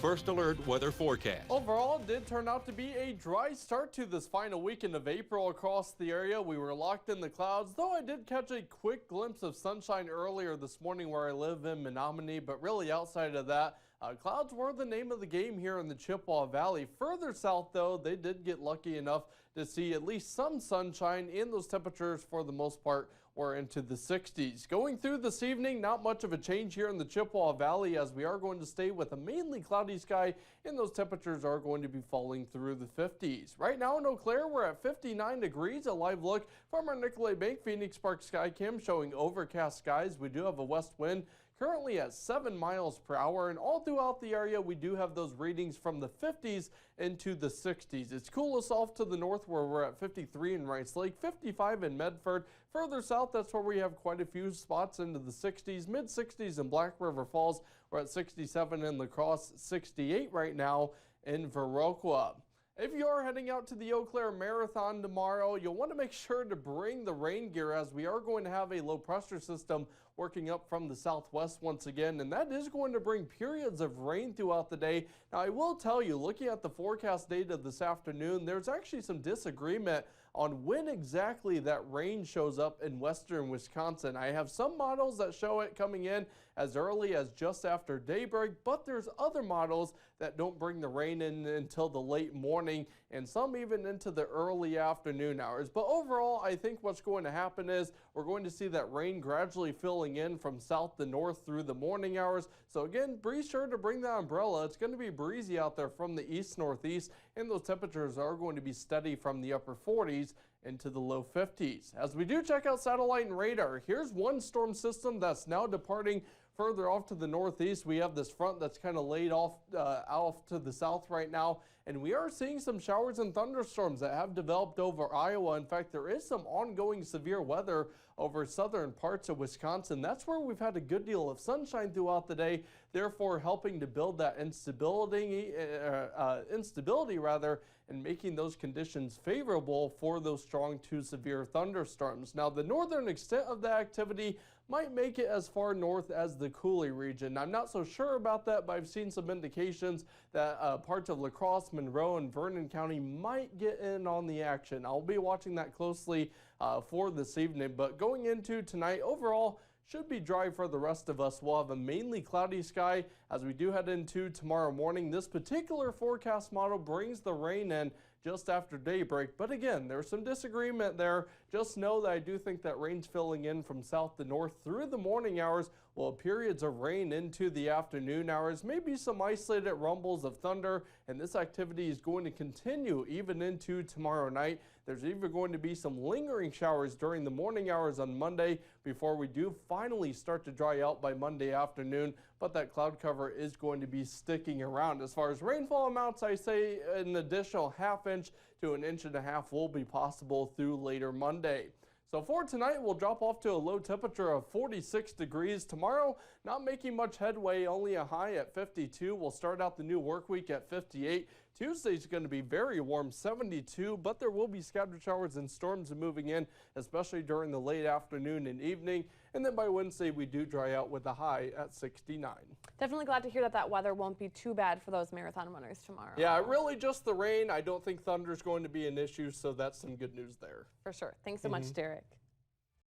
First Alert weather forecast. Overall, it did turn out to be a dry start to this final weekend of April across the area. We were locked in the clouds, though I did catch a quick glimpse of sunshine earlier this morning where I live in Menominee, but really outside of that, clouds were the name of the game here in the Chippewa Valley. Further south, though, they did get lucky enough to see at least some sunshine, and those temperatures for the most part were into the 60s. Going through this evening, not much of a change here in the Chippewa Valley as we are going to stay with a mainly cloudy sky, and those temperatures are going to be falling through the 50s. Right now in Eau Claire, we're at 59 degrees. A live look from our Nicolay Bank Phoenix Park sky cam showing overcast skies. We do have a west wind currently at 7 miles per hour, and all throughout the area we do have those readings from the 50s into the 60s. It's coolest off to the north where we're at 53 in Rice Lake, 55 in Medford. Further south, that's where we have quite a few spots into the 60s, mid 60s in Black River Falls. We're at 67 in La Crosse, 68 right now in Viroqua. If you are heading out to the Eau Claire Marathon tomorrow, you'll want to make sure to bring the rain gear as we are going to have a low pressure system working up from the southwest once again, and that is going to bring periods of rain throughout the day. Now, I will tell you, looking at the forecast data this afternoon, there's actually some disagreement on when exactly that rain shows up in western Wisconsin. I have some models that show it coming in as early as just after daybreak, but there's other models that don't bring the rain in until the late morning and some even into the early afternoon hours. But overall, I think what's going to happen is we're going to see that rain gradually filling in from south to north through the morning hours. So again, be sure to bring that umbrella. It's going to be breezy out there from the east-northeast, and those temperatures are going to be steady from the upper 40s into the low 50s. As we do check out satellite and radar, here's one storm system that's now departing further off to the northeast. We have this front that's kind of laid off to the south right now, and we are seeing some showers and thunderstorms that have developed over Iowa. In fact, there is some ongoing severe weather over southern parts of Wisconsin. That's where we've had a good deal of sunshine throughout the day, therefore helping to build that instability and making those conditions favorable for those strong to severe thunderstorms. Now, the northern extent of the activity might make it as far north as the Coulee region. I'm not so sure about that, but I've seen some indications that parts of La Crosse, Monroe, and Vernon County might get in on the action. I'll be watching that closely for this evening, but going into tonight, overall, should be dry for the rest of us. We'll have a mainly cloudy sky as we do head into tomorrow morning. This particular forecast model brings the rain in just after daybreak, but again, there's some disagreement there. Just know that I do think that rain's filling in from south to north through the morning hours, while periods of rain into the afternoon hours, maybe some isolated rumbles of thunder, and this activity is going to continue even into tomorrow night. There's even going to be some lingering showers during the morning hours on Monday before we do finally start to dry out by Monday afternoon, but that cloud cover is going to be sticking around. As far as rainfall amounts, I say an additional ½ inch to 1.5 inches will be possible through later Monday. So for tonight, we'll drop off to a low temperature of 46 degrees. Tomorrow, not making much headway, only a high at 52. We'll start out the new work week at 58. Tuesday's going to be very warm, 72, but there will be scattered showers and storms moving in, especially during the late afternoon and evening. And then by Wednesday, we do dry out with a high at 69. Definitely glad to hear that that weather won't be too bad for those marathon runners tomorrow. Yeah, really just the rain. I don't think thunder's going to be an issue, so that's some good news there. For sure. Thanks so much, Derek.